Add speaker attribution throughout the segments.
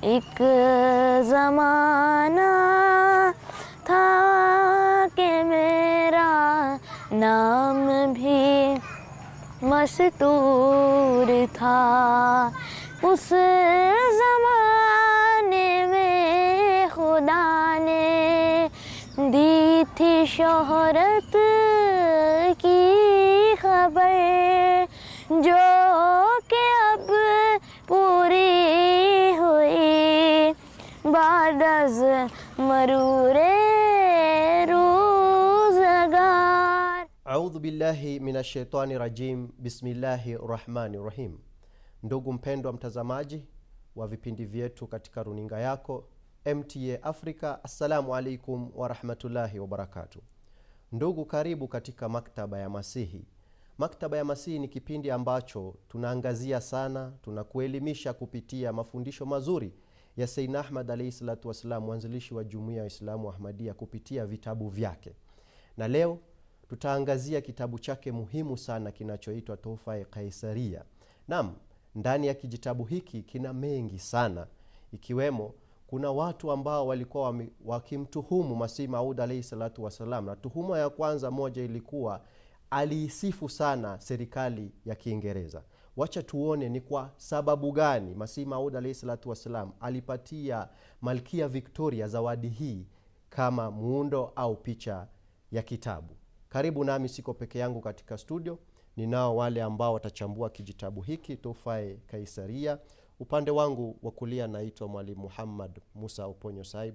Speaker 1: एक ज़माना था कि मेरा नाम भी मस्तूर था। उस ज़माने में खुदा ने दी थी शोहरत की खबर, जो कि अब पूरी हुई बाद अज़ मरूरे रोज़गार।
Speaker 2: A'udhu billahi minash shaitani rajim. Bismillahir rahmanir rahim. Ndugu mpendwa mtazamaji wa vipindi vyetu katika runinga yako MTA Africa, assalamu alaikum wa rahmatullahi wa barakatuh. Ndugu, karibu katika maktaba ya Masihi. Maktaba ya Masihi ni kipindi ambacho tunaangazia sana, tunakuelimisha kupitia mafundisho mazuri ya Sayyidina Ahmad alayhi salatu wasalam, mwanzilishi wa Jumuiya ya Islamu Ahmadiyya, kupitia vitabu vyake. Na leo tutaangazia kitabu chake muhimu sana kinachoitwa Tuhfa Kaisaria. Naam, ndani ya kijitabu hiki kina mengi sana, ikiwemo kuna watu ambao walikuwa wakimtuhumu Masih Maud alayhi salatu wasalam, na tuhuma ya kwanza moja ilikuwa aliisifu sana serikali ya Kiingereza. Wacha tuone ni kwa sababu gani Masih Maud alayhi salatu wasalam alipatia Malkia Victoria zawadi hii kama muundo au picha ya kitabu. Karibu nami, siko peke yangu katika studio. Ninao wale ambao watachambua kijitabu hiki Tuhfa Kaisaria. Upande wangu wa kulia naitwa Mwalimu Muhammad Musa Uponyo Saib,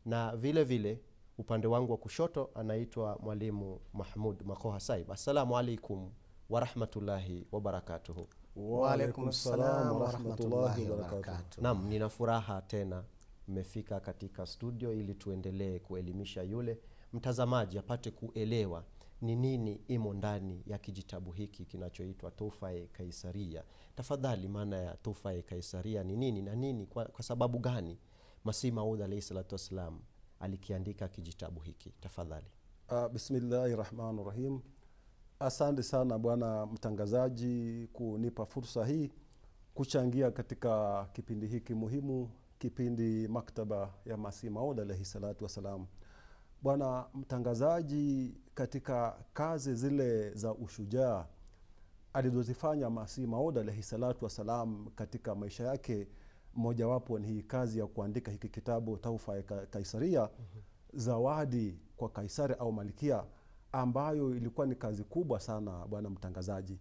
Speaker 2: na vile vile upande wangu wa kushoto anaitwa Mwalimu Mahmud Makoha Saib. Assalamu alaikum wa rahmatullahi wa barakatuh.
Speaker 3: Wa alaikum salam wa rahmatullahi wa barakatuh.
Speaker 2: Naam, nina furaha tena mmefika katika studio ili tuendelee kuelimisha yule mtazamaji apate kuelewa ni nini imo ndani ya kijitabu hiki kinachoitwa Tuhfa Kaisaria. Tafadhali, maana ya Tuhfa Kaisaria ni nini na nini, kwa sababu gani Masih Maud alayhi salatu wasalam alikiandika kijitabu hiki? Tafadhali.
Speaker 3: Bismillahirrahmanirrahim. Asante sana bwana mtangazaji kunipa fursa hii kuchangia katika kipindi hiki muhimu, kipindi maktaba ya Masih Maud alayhi salatu wasalam. Bwana mtangazaji, katika kazi zile za ushujaa alizozifanya Masih Maud alayhi salatu wasalam katika maisha yake, mojawapo ni hii kazi ya kuandika hiki kitabu Tuhfa Kaisaria, zawadi kwa Kaisari au Malkia, ambayo ilikuwa ni kazi kubwa sana bwana mtangazaji.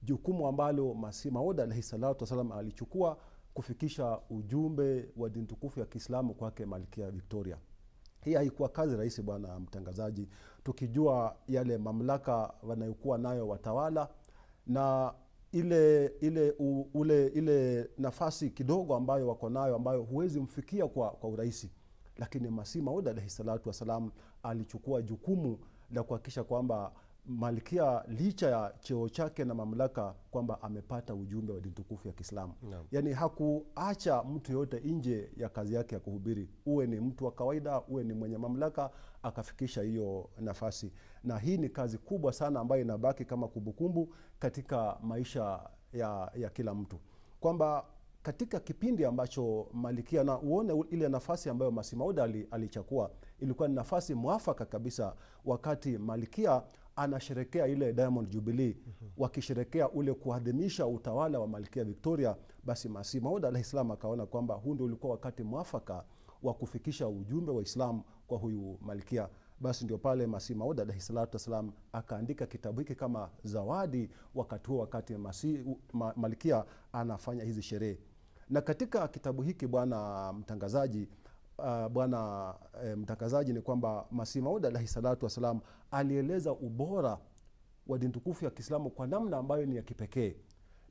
Speaker 3: Jukumu ambalo Masih Maud alayhi salatu wasalam alichukua kufikisha ujumbe wa dini tukufu ya Kiislamu kwake Malkia Victoria. Hii haikuwa kazi rahisi bwana mtangazaji, tukijua yale mamlaka wanayokuwa nayo watawala na ile nafasi kidogo ambayo wako nayo, ambayo huwezi mfikia kwa urahisi. Lakini Masih Maud alayhi salatu wasalam alichukua jukumu la kuhakikisha kwamba Malkia, licha ya cheo chake na mamlaka, kwamba amepata ujumbe wa dini tukufu ya Kiislamu. No. Yani hakuacha mtu yote nje ya kazi yake ya kuhubiri, uwe ni mtu wa kawaida, uwe ni mwenye mamlaka, akafikisha hiyo nafasi. Na hii ni kazi kubwa sana ambayo inabaki kama kumbukumbu katika maisha ya kila mtu, kwamba katika kipindi ambacho Malkia, na uone ile nafasi ambayo Masih Maud alichukua, ilikuwa ni nafasi mwafaka kabisa, wakati Malkia anasherekea ile Diamond Jubilee, wakisherekea ule kuadhimisha utawala wa Malkia Victoria. Basi Masih Maud alayhi salam akaona kwamba huu ndio ulikuwa wakati mwafaka wa kufikisha ujumbe wa Islam kwa huyu Malkia. Basi ndio pale Masih Maud alayhi salatu wasalam akaandika kitabu hiki kama zawadi wakati huo, wakati Malkia anafanya hizi sherehe. Na katika kitabu hiki bwana mtangazaji, ni kwamba Masih Maud alayhi salatu wasalam alieleza ubora wa dini tukufu ya Kiislamu kwa namna ambayo ni ya kipekee,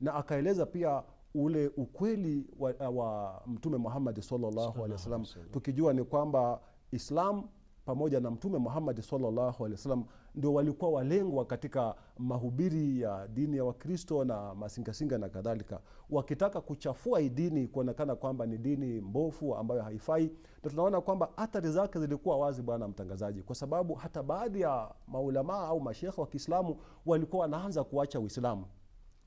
Speaker 3: na akaeleza pia ule ukweli wa Mtume Muhammad sallallahu alaihi wasallam, tukijua ni kwamba Islam pamoja na Mtume Muhammad sallallahu alaihi wasallam ndio walikuwa walengwa katika mahubiri ya dini ya Wakristo na masingasinga na kadhalika, wakitaka kuchafua hii dini, kuonekana kwamba ni dini mbovu ambayo haifai. Na tunaona kwamba athari zake zilikuwa wazi bwana mtangazaji, kwa sababu hata baadhi ya maulama au mashekhe wa Kiislamu walikuwa wanaanza kuacha Uislamu,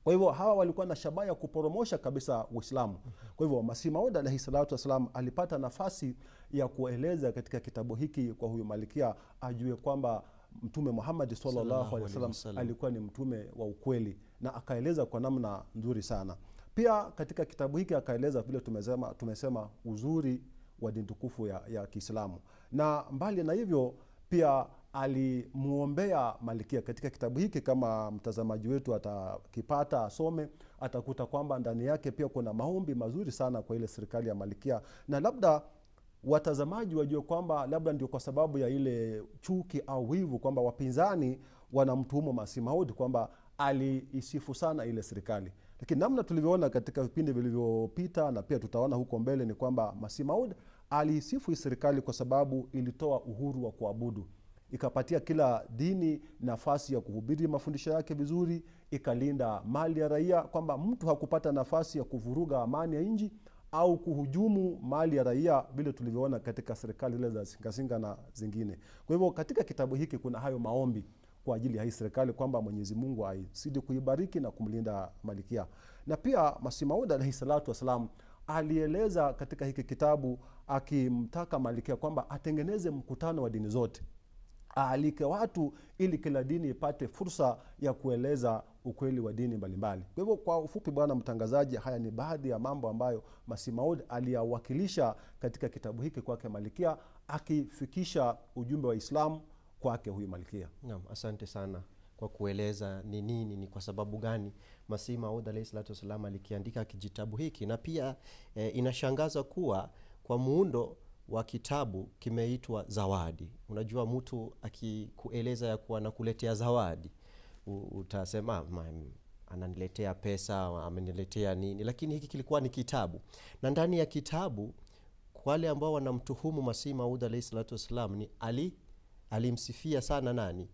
Speaker 3: Kwa hivyo hawa walikuwa na shabaha ya kuporomosha kabisa Uislamu. Kwa hivyo Masih Maud alayhi salatu wasalam alipata nafasi ya kueleza katika kitabu hiki kwa huyu malikia ajue kwamba Mtume Muhammad sallallahu alaihi wasallam alikuwa ni mtume wa ukweli, na akaeleza kwa namna nzuri sana. Pia katika kitabu hiki akaeleza vile tumesema uzuri wa dini tukufu ya Kiislamu, na mbali na hivyo pia alimuombea malikia. Katika kitabu hiki, kama mtazamaji wetu atakipata asome, atakuta kwamba ndani yake pia kuna maombi mazuri sana kwa ile serikali ya malikia, na labda watazamaji wajue kwamba labda ndio kwa sababu ya ile chuki au wivu kwamba wapinzani wanamtuhumu Masih Maud kwamba aliisifu sana ile serikali. Lakini namna tulivyoona katika vipindi vilivyopita na pia tutaona huko mbele ni kwamba Masih Maud aliisifu serikali kwa sababu ilitoa uhuru wa kuabudu, ikapatia kila dini nafasi ya kuhubiri mafundisho yake vizuri, ikalinda mali ya raia, kwamba mtu hakupata nafasi ya kuvuruga amani ya nchi au kuhujumu mali ya raia vile tulivyoona katika serikali zile za Singasinga na zingine. Kwa hivyo katika kitabu hiki kuna hayo maombi kwa ajili ya hii serikali kwamba Mwenyezi Mungu aizidi kuibariki na kumlinda malikia. Na pia Masih Maud alayhi salatu wasalam alieleza katika hiki kitabu akimtaka malikia kwamba atengeneze mkutano wa dini zote, aalike watu ili kila dini ipate fursa ya kueleza ukweli wa dini mbalimbali. Kwa hivyo kwa ufupi, bwana mtangazaji, haya ni baadhi ya mambo ambayo Masih Maud aliyawakilisha katika kitabu hiki kwake malikia, akifikisha ujumbe wa Islam kwake huyu malikia.
Speaker 2: Naam, asante sana kwa kueleza ni nini, ni kwa sababu gani Masih Maud alayhi salatu wasallam alikiandika kijitabu hiki. Na pia inashangaza kuwa kwa muundo wa kitabu kimeitwa zawadi. Unajua mtu akikueleza ya kuwa nakuletea zawadi, utasema ananiletea pesa, ameniletea nini, lakini hiki kilikuwa ni kitabu. Na ndani ya kitabu wale ambao wanamtuhumu Masih Maud alayhi salatu wasallam ni alimsifia sana nani?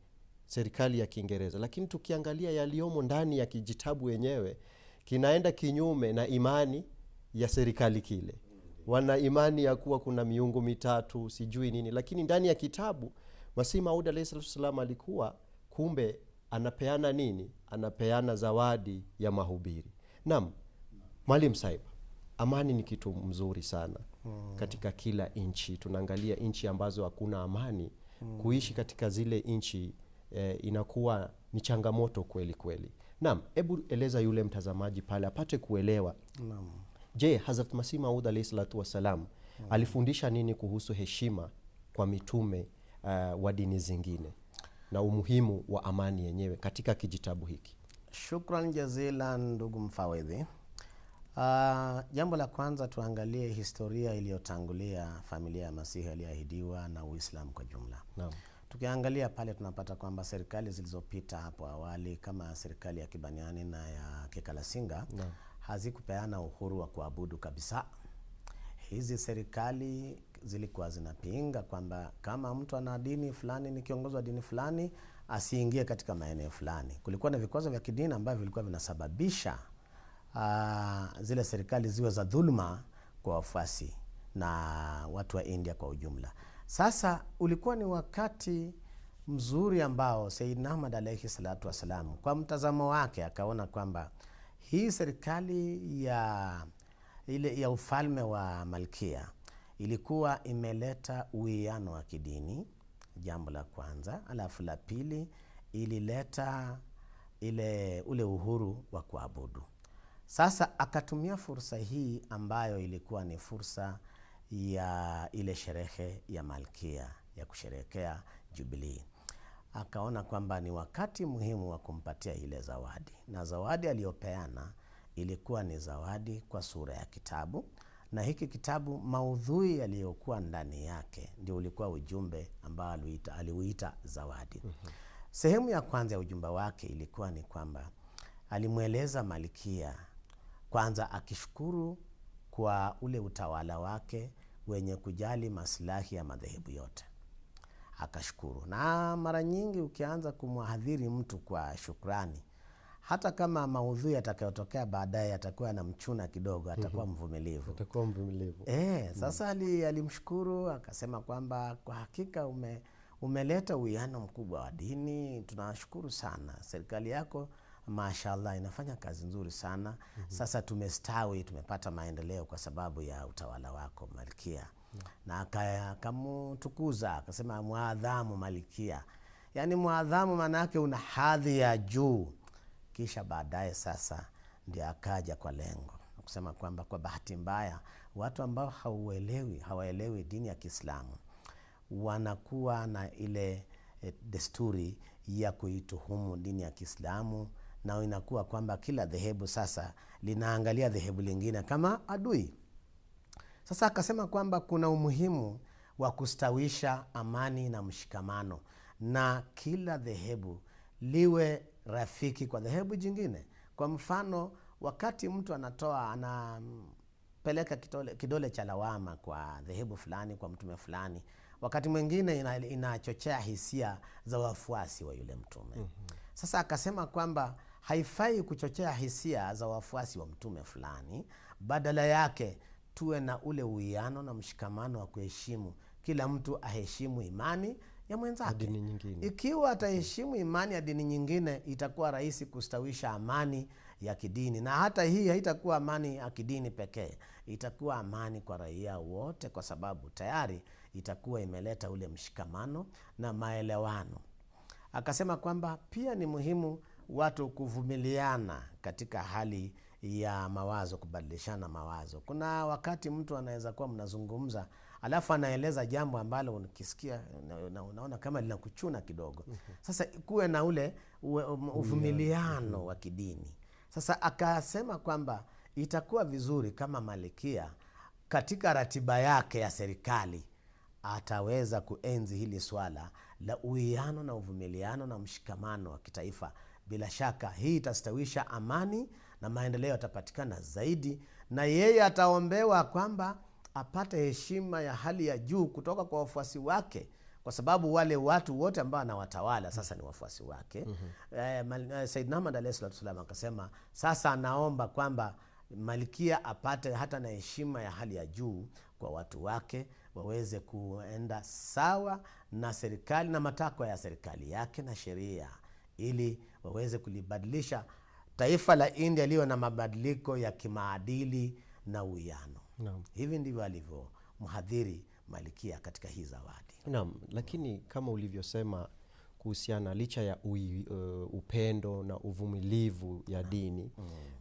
Speaker 2: Serikali ya Kiingereza. Lakini tukiangalia yaliomo ndani ya kijitabu yenyewe kinaenda kinyume na imani ya serikali kile. Wana imani ya kuwa kuna miungu mitatu sijui nini, lakini ndani ya kitabu Masih Maud alayhi salatu wasallam alikuwa kumbe anapeana nini? Anapeana zawadi ya mahubiri. Naam, Mwalimu Saib, amani ni kitu mzuri sana katika kila nchi. Tunaangalia nchi ambazo hakuna amani, kuishi katika zile nchi inakuwa ni changamoto kweli kweli. Naam, hebu eleza yule mtazamaji pale apate kuelewa.
Speaker 4: Naam.
Speaker 2: Je, Hazrat Masih Maud alayhi salatu wasalam alifundisha nini kuhusu heshima kwa mitume wa dini zingine na umuhimu wa amani yenyewe katika kijitabu hiki?
Speaker 4: Shukran jazilan ndugu mfawidhi. Jambo la kwanza tuangalie historia iliyotangulia familia ya Masihi aliyeahidiwa na Uislamu kwa jumla.
Speaker 2: Naam.
Speaker 4: Tukiangalia pale tunapata kwamba serikali zilizopita hapo awali kama serikali ya Kibaniani na ya Kikalasinga hazikupeana uhuru wa kuabudu kabisa. Hizi serikali zilikuwa zinapinga kwamba kama mtu ana dini fulani, ni kiongozi wa dini fulani, asiingie katika maeneo fulani. Kulikuwa na vikwazo vya kidini ambavyo vilikuwa vinasababisha zile serikali ziwe za dhulma kwa wafuasi na watu wa India kwa ujumla. Sasa ulikuwa ni wakati mzuri ambao Sayyidina Ahmad alayhi salatu wasalam kwa mtazamo wake akaona kwamba hii serikali ya ufalme wa Malkia ilikuwa imeleta uwiano wa kidini, jambo la kwanza. Alafu la pili, ilileta ule uhuru wa kuabudu. Sasa akatumia fursa hii ambayo ilikuwa ni fursa ya ile sherehe ya Malkia ya kusherehekea Jubilee. Akaona kwamba ni wakati muhimu wa kumpatia ile zawadi, na zawadi aliyopeana ilikuwa ni zawadi kwa sura ya kitabu, na hiki kitabu maudhui yaliyokuwa ndani yake ndio ulikuwa ujumbe ambao aliuita zawadi. Sehemu ya kwanza ya ujumbe wake ilikuwa ni kwamba alimweleza Malkia kwanza akishukuru kwa ule utawala wake wenye kujali maslahi ya madhehebu yote. Akashukuru. Na mara nyingi ukianza kumwahadhiri mtu kwa shukrani, hata kama maudhui yatakayotokea baadaye atakuwa na mchuna kidogo, atakuwa mvumilivu.
Speaker 2: Atakuwa mvumilivu.
Speaker 4: Sasa alimshukuru akasema kwamba kwa hakika umeleta uwiano mkubwa wa dini, tunashukuru sana. Serikali yako mashallah inafanya kazi nzuri sana. Sasa tumestawi, tumepata maendeleo kwa sababu ya utawala wako Malkia. Na akamtukuza, akasema muadhamu Malkia. Yani muadhamu maana yake una hadhi ya juu. Kisha baadaye sasa ndio akaja kwa lengo kusema kwamba kwa bahati mbaya watu ambao hawaelewi dini ya Kiislamu wanakuwa na ile desturi ya kuituhumu dini ya Kiislamu, na inakuwa kwamba kila dhehebu sasa linaangalia dhehebu lingine kama adui. Sasa akasema kwamba kuna umuhimu wa kustawisha amani na mshikamano, na kila dhehebu liwe rafiki kwa dhehebu jingine. Kwa mfano, wakati mtu anapeleka kidole cha lawama kwa dhehebu fulani, kwa mtume fulani, wakati mwingine inachochea hisia za wafuasi wa yule mtume. Sasa akasema kwamba haifai kuchochea hisia za wafuasi wa mtume fulani, badala yake tuwe na ule uwiano na mshikamano wa kuheshimu. Kila mtu aheshimu imani ya mwenzake. Ikiwa ataheshimu imani ya dini nyingine, itakuwa rahisi kustawisha amani ya kidini, na hata hii haitakuwa amani ya kidini pekee, itakuwa amani kwa raia wote, kwa sababu tayari itakuwa imeleta ule mshikamano na maelewano. Akasema kwamba pia ni muhimu watu kuvumiliana katika hali ya mawazo, kubadilishana mawazo. Kuna wakati mtu anaweza kuwa mnazungumza alafu anaeleza jambo ambalo ukisikia unaona kama linakuchuna kidogo. Sasa kuwe na ule uvumiliano wa kidini. Sasa akasema kwamba itakuwa vizuri kama Malkia katika ratiba yake ya serikali ataweza kuenzi hili swala la uwiano na uvumiliano na mshikamano wa kitaifa. Bila shaka hii itastawisha amani na maendeleo yatapatikana zaidi, na yeye ataombewa kwamba apate heshima ya hali ya juu kutoka kwa wafuasi wake, kwa sababu wale watu wote ambao anawatawala sasa ni wafuasi wake. Sayyidna Ahmad alayhi salatu wasallam akasema sasa anaomba kwamba Malkia apate hata na heshima ya hali ya juu kwa watu wake, waweze kuenda sawa na serikali na matakwa ya serikali yake na sheria, ili waweze kulibadilisha taifa la India liwe na mabadiliko ya kimaadili na uwiano. Hivi ndivyo alivyo mhadhiri Malkia katika hii zawadi.
Speaker 2: Naam, lakini kama ulivyosema kuhusiana licha ya upendo na uvumilivu ya dini,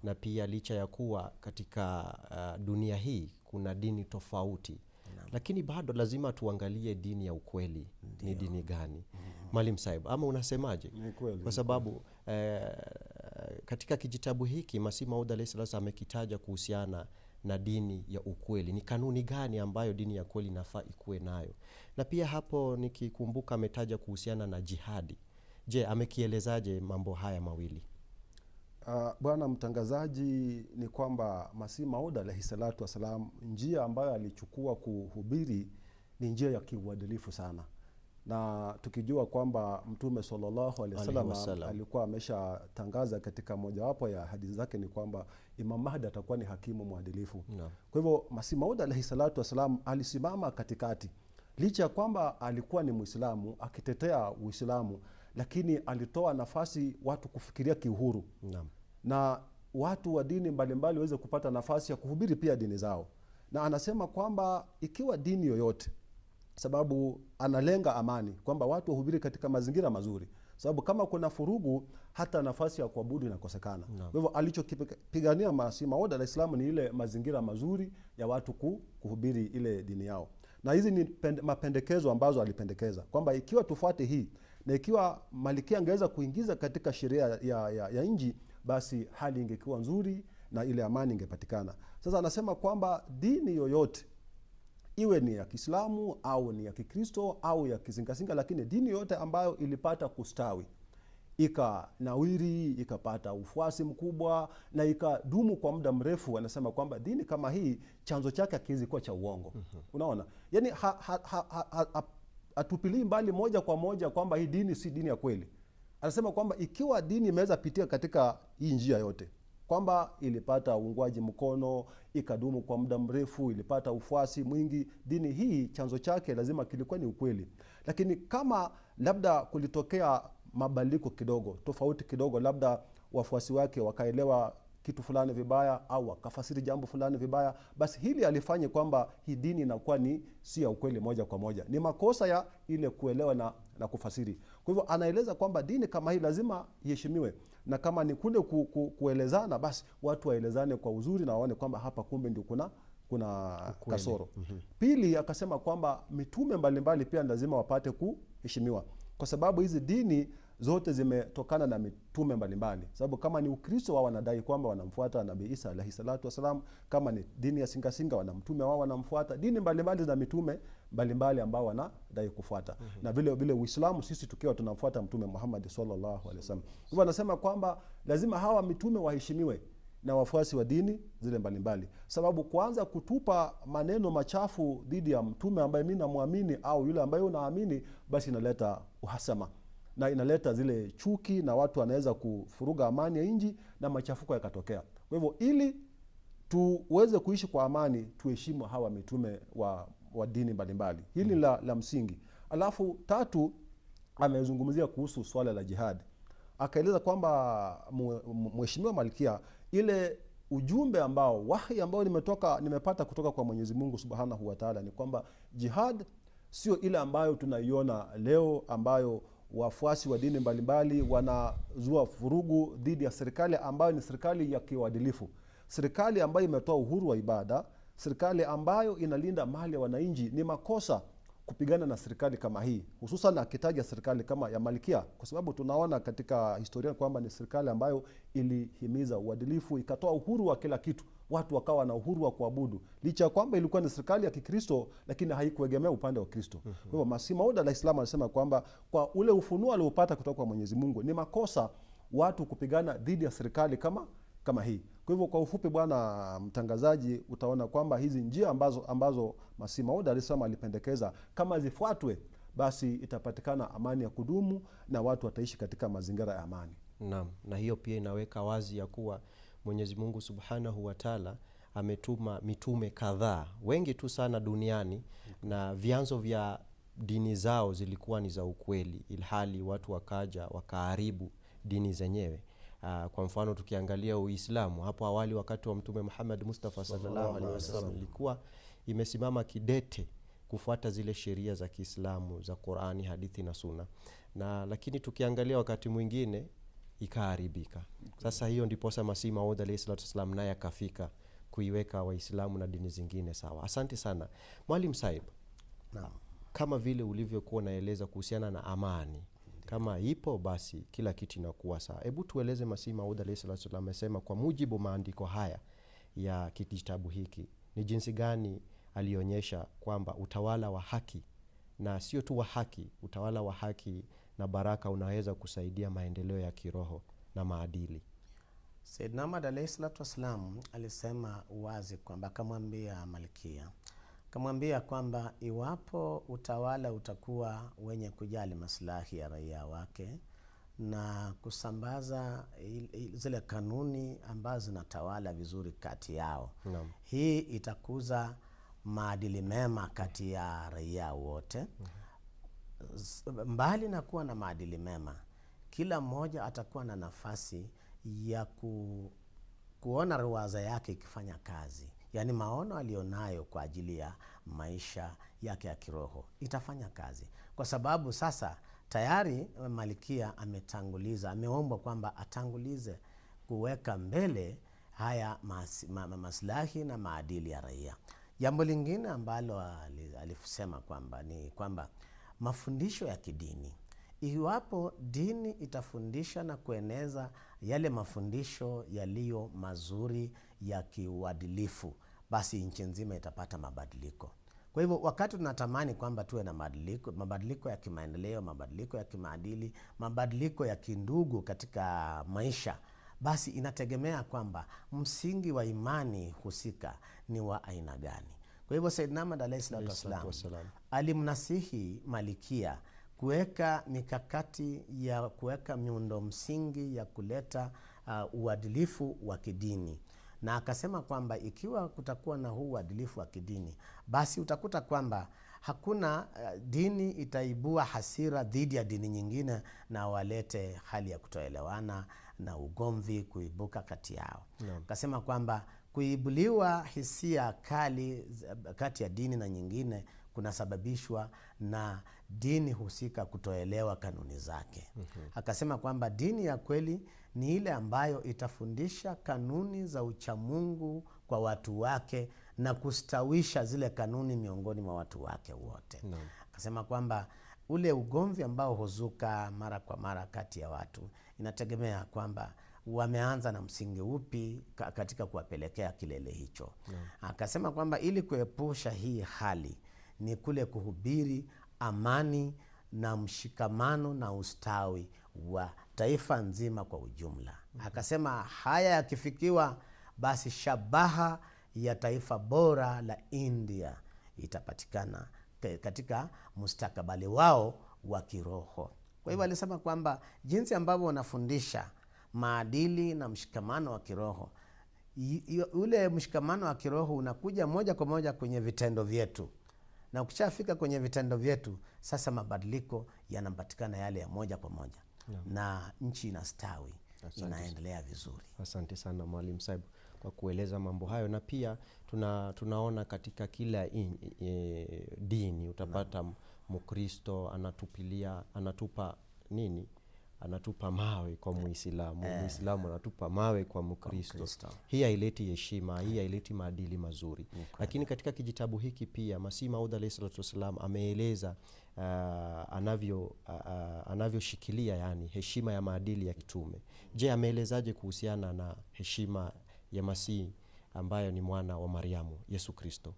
Speaker 2: na pia licha ya kuwa katika dunia hii kuna dini tofauti, lakini bado lazima tuangalie dini ya ukweli. Ni dini gani? Mwalimu Saib, ama unasemaje? Kwa sababu katika kijitabu hiki Masih Maud alayhi salatu amekitaja kuhusiana na dini ya ukweli. Ni kanuni gani ambayo dini ya kweli inafaa ikuwe nayo? Na pia hapo nikikumbuka ametaja kuhusiana na jihadi. Je, amekielezaje mambo haya mawili?
Speaker 3: Bwana mtangazaji, ni kwamba Masih Maud alayhi salatu wasalam, njia ambayo alichukua kuhubiri ni njia ya kiuadilifu sana, na tukijua kwamba Mtume sallallahu alaihi wasallam alikuwa ameshatangaza katika mojawapo ya hadithi zake ni kwamba Imam Mahdi atakuwa ni hakimu mwadilifu. Kwa hivyo Masih Maud alayhi salatu wasalam alisimama katikati, licha ya kwamba alikuwa ni Muislamu akitetea Uislamu, lakini alitoa nafasi watu kufikiria kiuhuru. Na watu wa dini mbalimbali waweze kupata nafasi ya kuhubiri pia dini zao. Na anasema kwamba ikiwa dini yoyote, sababu analenga amani, kwamba watu wahubiri katika mazingira mazuri, sababu kama kuna furugu hata nafasi ya kuabudu inakosekana. Kwa hivyo alichokipigania Masih Maud alayhi salam ni ile mazingira mazuri ya watu kuhubiri ile dini yao. Na hizi ni mapendekezo ambazo alipendekeza kwamba ikiwa tufuate hii, na ikiwa Malkia angeweza kuingiza katika sheria ya nchi, basi hali ingekuwa nzuri na ile amani ingepatikana. Sasa anasema kwamba dini yoyote, iwe ni ya Kiislamu au ni ya Kikristo au ya kizingazinga, lakini dini yote ambayo ilipata kustawi, ikanawiri, ikapata ufuasi mkubwa na ikadumu kwa muda mrefu, anasema kwamba dini kama hii chanzo chake hakiwezi kuwa cha uongo. Unaona? Yaani atupilii mbali moja kwa moja kwamba hii dini si dini ya kweli. Anasema kwamba ikiwa dini imeweza pitia katika hii njia yote, kwamba ilipata uungwaji mkono, ikadumu kwa muda mrefu, ilipata ufuasi mwingi, dini hii chanzo chake lazima kilikuwa ni ukweli. Lakini kama labda kulitokea mabadiliko kidogo, tofauti kidogo, labda wafuasi wake wakaelewa kitu fulani vibaya au wakafasiri jambo fulani vibaya, basi hili alifanya kwamba hii dini inakuwa si ya ukweli moja kwa moja, ni makosa ya ile kuelewa na kufasiri. Kwa hivyo anaeleza kwamba dini kama hii lazima iheshimiwe, na kama ni kule kuelezana, basi watu waelezane kwa uzuri na waone kwamba hapa kumbe ndio kuna kasoro. Pili akasema kwamba mitume mbalimbali pia lazima wapate kuheshimiwa, kwa sababu hizi dini zote zimetokana na mitume mbalimbali. Sababu kama ni Ukristo, wao wanadai kwamba wanamfuata Nabii Isa alayhi salatu wasalam. Kama ni dini ya Singasinga, wana mtume wao wanamfuata. Dini mbalimbali za mitume mbalimbali ambao wanadai kufuata. Na vile vile Uislamu, sisi tukiwa tunamfuata Mtume Muhammad sallallahu alaihi wasallam. Hivyo anasema kwamba lazima hawa mitume waheshimiwe na wafuasi wa dini zile mbalimbali. Sababu kuanza kutupa maneno machafu dhidi ya mtume ambaye mimi namwamini au yule ambaye unaamini, basi inaleta uhasama na inaleta zile chuki, na watu wanaweza kufuruga amani ya nchi na machafuko yakatokea. Kwa hivyo ili tuweze kuishi kwa amani, tuheshimu hawa mitume wa dini mbalimbali. Hili la msingi. Alafu tatu, amezungumzia kuhusu swala la jihad. Akaeleza kwamba Mheshimiwa Malkia, ile ujumbe ambao wahi ambao nimepata kutoka kwa Mwenyezi Mungu Subhanahu wa Ta'ala ni kwamba jihad sio ile ambayo tunaiona leo, ambayo wafuasi wa dini mbalimbali wanazua furugu dhidi ya serikali ambayo ni serikali ya kiuadilifu, serikali ambayo imetoa uhuru wa ibada, serikali ambayo inalinda mali ya wananchi. Ni makosa kupigana na serikali kama hii, hususan akitaja serikali kama ya Malkia, kwa sababu tunaona katika historia kwamba ni serikali ambayo ilihimiza uadilifu, ikatoa uhuru wa kila kitu, watu wakawa na uhuru wa kuabudu, licha kwamba ilikuwa ni serikali ya Kikristo, lakini haikuegemea upande wa Kristo. Kwa hivyo Masih Maud al-Islam anasema kwamba kwa ule ufunuo aliopata kutoka kwa Mwenyezi Mungu, ni makosa watu kupigana dhidi ya serikali kama hii. Kwa hivyo kwa ufupi, bwana mtangazaji, utaona kwamba hizi njia ambazo Masih Maud al-Islam alipendekeza kama zifuatwe, basi itapatikana amani ya kudumu na watu wataishi katika mazingira ya amani.
Speaker 2: Naam, na hiyo pia inaweka wazi ya kuwa Mwenyezi Mungu Subhanahu wa Ta'ala ametuma mitume kadhaa, wengi tu sana duniani, na vyanzo vya dini zao zilikuwa ni za ukweli, ilhali watu wakaja wakaharibu dini zenyewe. Kwa mfano tukiangalia Uislamu, hapo awali wakati wa Mtume Muhammad Mustafa sallallahu alaihi wasallam ilikuwa imesimama kidete kufuata zile sheria za Kiislamu za Qur'ani, hadithi na Sunna, lakini tukiangalia wakati mwingine ikaharibika. Sasa hiyo ndipo Masih Maud alayhi salatu wasallam naye akafika kuiweka Waislamu na dini zingine sawa. Asante sana Mwalimu Saib.
Speaker 4: Naam.
Speaker 2: Kama vile ulivyokuwa naeleza kuhusiana na amani, kama ipo basi kila kitu inakuwa sawa. Hebu tueleze, Masih Maud alayhi salatu wasallam amesema kwa mujibu maandiko haya ya kitabu hiki, ni jinsi gani alionyesha kwamba utawala wa haki, na sio tu wa haki, utawala wa haki na baraka unaweza kusaidia maendeleo ya kiroho na maadili.
Speaker 4: Sayyidna Ahmad alayhi salatu wasalam alisema wazi kwamba, akamwambia Malkia, akamwambia kwamba iwapo utawala utakuwa wenye kujali maslahi ya raia wake na kusambaza zile kanuni ambazo zinatawala vizuri kati yao, hii itakuza maadili mema kati ya raia wote. Mbali na kuwa na maadili mema, kila mmoja atakuwa na nafasi ya kuona ruwaza yake ikifanya kazi, yani maono alionayo kwa ajili ya maisha yake ya kiroho itafanya kazi, kwa sababu sasa tayari Malkia ameombwa kwamba atangulize kuweka mbele haya maslahi na maadili ya raia. Jambo lingine ambalo alisema kwamba ni kwamba mafundisho ya kidini, iwapo dini itafundisha na kueneza yale mafundisho yaliyo mazuri ya kiuadilifu, basi nchi nzima itapata mabadiliko. Kwa hivyo wakati tunatamani kwamba tuwe na mabadiliko ya kimaendeleo, mabadiliko ya kimaadili, mabadiliko ya kindugu katika maisha, basi inategemea kwamba msingi wa imani husika ni wa aina gani. Kwa hivyo Sayyidna Ahmad alayhi salatu wasalam alimnasihi Malkia kuweka mikakati ya kuweka miundo msingi ya kuleta uadilifu wa kidini, na akasema kwamba ikiwa kutakuwa na huu uadilifu wa kidini, basi utakuta kwamba hakuna dini itaibua hasira dhidi ya dini nyingine na walete hali ya kutoelewana na ugomvi kuibuka kati yao. Akasema kwamba kuibuliwa hisia kali kati ya dini na nyingine kunasababishwa na dini husika kutoelewa kanuni zake. Akasema kwamba dini ya kweli ni ile ambayo itafundisha kanuni za uchamungu kwa watu wake na kustawisha zile kanuni miongoni mwa watu wake wote. Akasema kwamba ule ugomvi ambao huzuka mara kwa mara kati ya watu inategemea kwamba wameanza na msingi upi katika kuwapelekea kilele hicho. Akasema kwamba ili kuepusha hii hali ni kule kuhubiri amani na mshikamano na ustawi wa taifa nzima kwa ujumla. Akasema haya yakifikiwa, basi shabaha ya taifa bora la India itapatikana katika mustakabali wao wa kiroho. Kwa hivyo alisema kwamba jinsi ambavyo wanafundisha maadili na mshikamano wa kiroho, ule mshikamano wa kiroho unakuja moja kwa moja kwenye vitendo vyetu, na ukishafika kwenye vitendo vyetu, sasa mabadiliko yanapatikana yale ya moja kwa moja na nchi inastawi, inaendelea vizuri.
Speaker 2: Asante sana Mwalimu Saib kwa kueleza mambo hayo. Na pia tunaona katika kila dini utapata Mkristo anatupa mawe kwa Muislamu, Muislamu anatupa mawe kwa Mkristo. Hii haileti heshima, hii haileti maadili mazuri. Lakini katika kijitabu hiki pia Masih Maud alayhi salatu wasalam ameeleza anavyoshikilia yani heshima ya maadili ya kitume. Je, ameelezaje kuhusiana na heshima ya Masih ambayo ni mwana wa Mariamu, Yesu Kristo?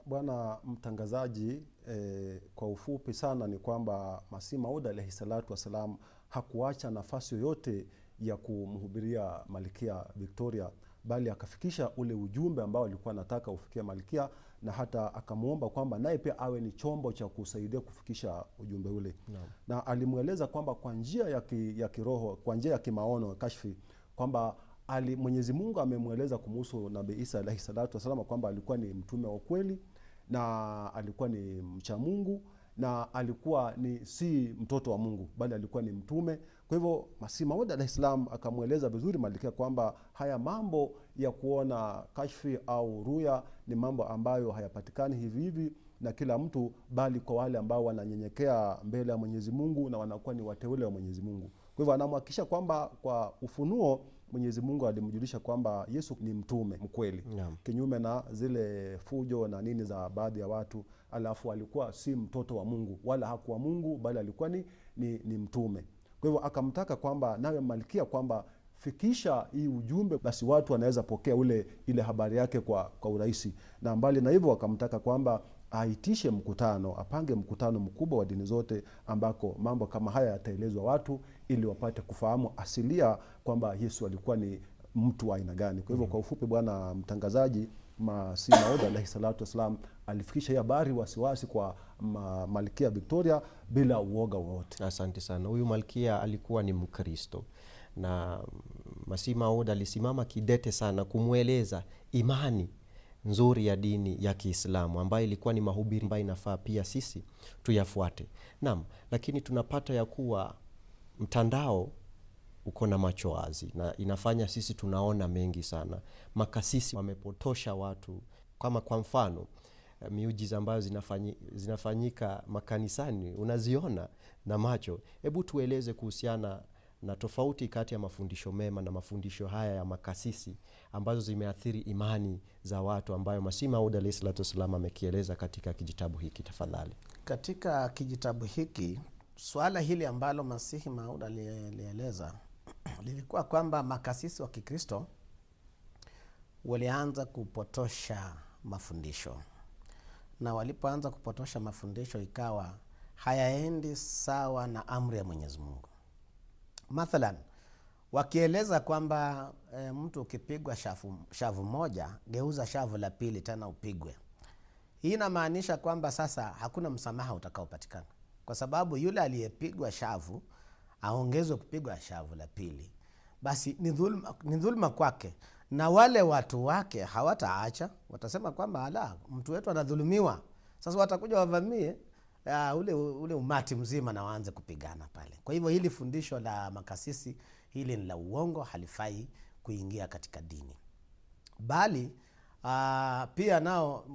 Speaker 3: Bwana mtangazaji, kwa ufupi sana ni kwamba Masih Maud alayhi salatu wasalam hakuacha nafasi yoyote ya kumhubiria Malkia Victoria, bali akafikisha ule ujumbe ambao alikuwa anataka ufikie Malkia, na hata akamuomba kwamba naye pia awe ni chombo cha kusaidia kufikisha ujumbe ule. Na alimueleza kwamba kwa njia ya kiroho, kwa njia ya kimaono, kashfi, kwamba Mwenyezi Mungu amemweleza kumhusu Nabii Isa alayhi salatu wasallam kwamba alikuwa ni mtume wa kweli, na alikuwa ni mcha Mungu, na alikuwa si mtoto wa Mungu, bali alikuwa ni mtume. Kwa hivyo Masih Maud alayhi salam akamweleza vizuri Malkia kwamba haya mambo ya kuona kashfi au ruya ni mambo ambayo hayapatikani hivi hivi na kila mtu, bali kwa wale ambao wananyenyekea mbele ya Mwenyezi Mungu na wanakuwa ni wateule wa Mwenyezi Mungu. Kwa hivyo anamhakikisha kwamba kwa ufunuo Mwenyezi Mungu alimjulisha kwamba Yesu ni mtume mkweli, kinyume na zile fujo na nini za baadhi ya watu. Alafu alikuwa si mtoto wa Mungu, wala hakuwa Mungu, bali alikuwa ni mtume. Kwa hivyo akamtaka kwamba nawe Malkia kwamba fikisha hii ujumbe, basi watu wanaweza pokea ile habari yake kwa urahisi. Na mbali na hivyo akamtaka kwamba aitishe mkutano, apange mkutano mkubwa wa dini zote ambako mambo kama haya yataelezwa watu, ili wapate kufahamu asilia kwamba Yesu alikuwa ni mtu wa aina gani. Kwa hivyo kwa ufupi, bwana mtangazaji, Masih Maud alayhi salatu wasalam alifikisha habari wasiwasi kwa Malkia Victoria bila uoga wote.
Speaker 2: Asante sana. Huyu Malkia alikuwa ni Mkristo, na Masih Maud alisimama kidete sana kumueleza imani nzuri ya dini ya Kiislamu ambayo ilikuwa ni mahubiri ambayo inafaa pia sisi tuyafuate. Naam, lakini tunapata ya kuwa mtandao uko na macho wazi na inafanya sisi tunaona mengi sana. Makasisi wamepotosha watu, kama kwa mfano miujiza ambayo zinafanyika makanisani unaziona na macho. Hebu tueleze kuhusiana na tofauti kati ya mafundisho mema na mafundisho haya ya makasisi ambazo zimeathiri imani za watu, ambayo Masih Maud alayhi salatu wasallam amekieleza katika kijitabu hiki. Tafadhali.
Speaker 4: Katika kijitabu hiki swala hili ambalo Masih Maud alieleza lilikuwa kwamba makasisi wa Kikristo walianza kupotosha mafundisho, na walipoanza kupotosha mafundisho ikawa hayaendi sawa na amri ya Mwenyezi Mungu. Mathalan, wakieleza kwamba mtu ukipigwa shavu moja, geuza shavu la pili tena upigwe. Hii inamaanisha kwamba sasa hakuna msamaha utakaopatikana, kwa sababu yule aliyepigwa shavu aongezwe kupigwa shavu la pili. Basi ni dhulma kwake, na wale watu wake hawataacha, watasema kwamba mtu wetu anadhulumiwa. Sasa watakuja wavamie ule umati mzima na waanze kupigana pale. Kwa hivyo hili fundisho la makasisi hili ni la uongo, halifai kuingia katika dini. Bali pia nao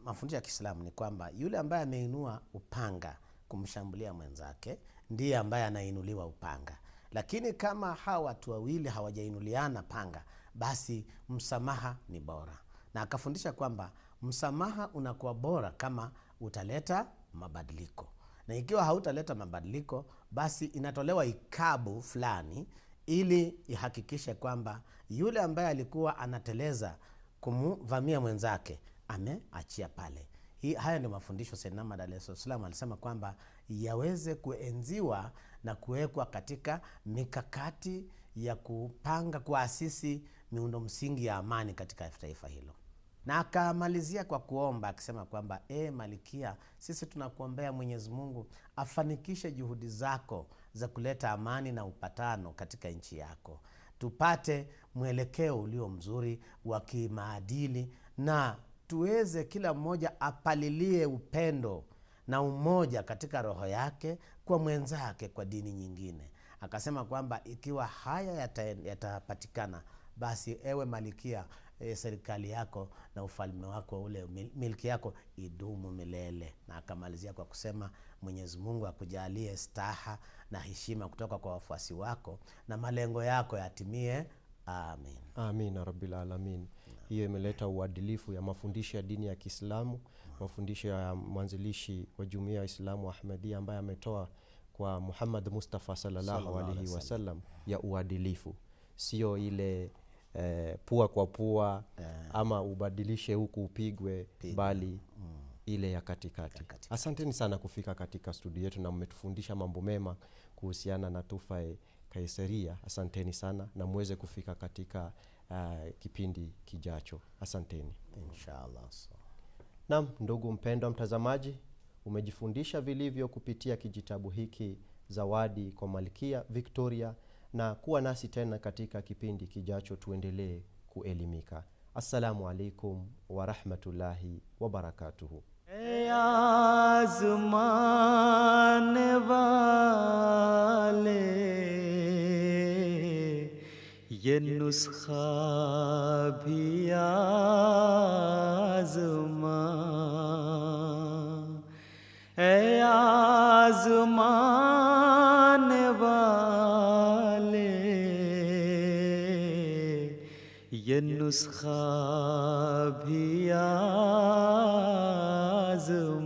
Speaker 4: mafundisho ya Kiislamu ni kwamba yule ambaye ameinua upanga kumshambulia mwenzake ndiye ambaye anainuliwa upanga. Lakini kama hawa watu wawili hawajainuliana panga, basi msamaha ni bora. Na akafundisha kwamba msamaha unakuwa bora kama utaleta mabadiliko. Na ikiwa hautaleta mabadiliko, basi inatolewa ikabu fulani ili ihakikishe kwamba yule ambaye alikuwa anateleza kumvamia mwenzake ameachia pale. Haya ndio mafundisho Sayyidina Muhammad alayhi salam alisema kwamba yaweze kuenziwa na kuwekwa katika mikakati ya kupanga kuasisi miundo msingi ya amani katika taifa hilo. Na akamalizia kwa kuomba akisema kwamba Malikia, sisi tunakuombea Mwenyezi Mungu afanikishe juhudi zako za kuleta amani na upatano katika nchi yako. Tupate mwelekeo ulio mzuri wa kimaadili na tuweze kila mmoja apalilie upendo na umoja katika roho yake kwa mwenzake kwa dini nyingine. Akasema kwamba ikiwa haya yatapatikana, basi ewe Malikia, serikali yako na ufalme wako ule milki yako idumu milele. Na akamalizia kwa kusema Mwenyezi Mungu akujalie staha na heshima kutoka kwa wafuasi wako na malengo yako yatimie. Amin.
Speaker 2: Amin rabbil alamin. Hiyo imeleta uadilifu ya mafundisho ya dini ya Kiislamu, mafundisho ya mwanzilishi wa Jumuiya ya Islamu Ahmadiyya ambaye ametoa kwa Muhammad Mustafa sallallahu alaihi wasallam ya uadilifu. Sio ile pua kwa pua ama ubadilishe huku upigwe, bali ile ya katikati. Asanteni sana kufika katika studio yetu na mmetufundisha mambo mema kuhusiana na Tufae Kaiseria. Asanteni sana na muweze kufika katika kipindi kijacho. Asanteni.
Speaker 4: Inshallah.
Speaker 2: Naam, ndugu mpendwa mtazamaji, umejifundisha vilivyo kupitia kijitabu hiki Zawadi kwa Malkia Victoria, na kuwa nasi tena katika kipindi kijacho tuendelee kuelimika. Assalamu alaikum wa rahmatullahi wa barakatuhu.
Speaker 5: आज़मान वाले ये नुस्खा भी आज़मा, आज़मान वाले ये नुस्खा भी आज़मा।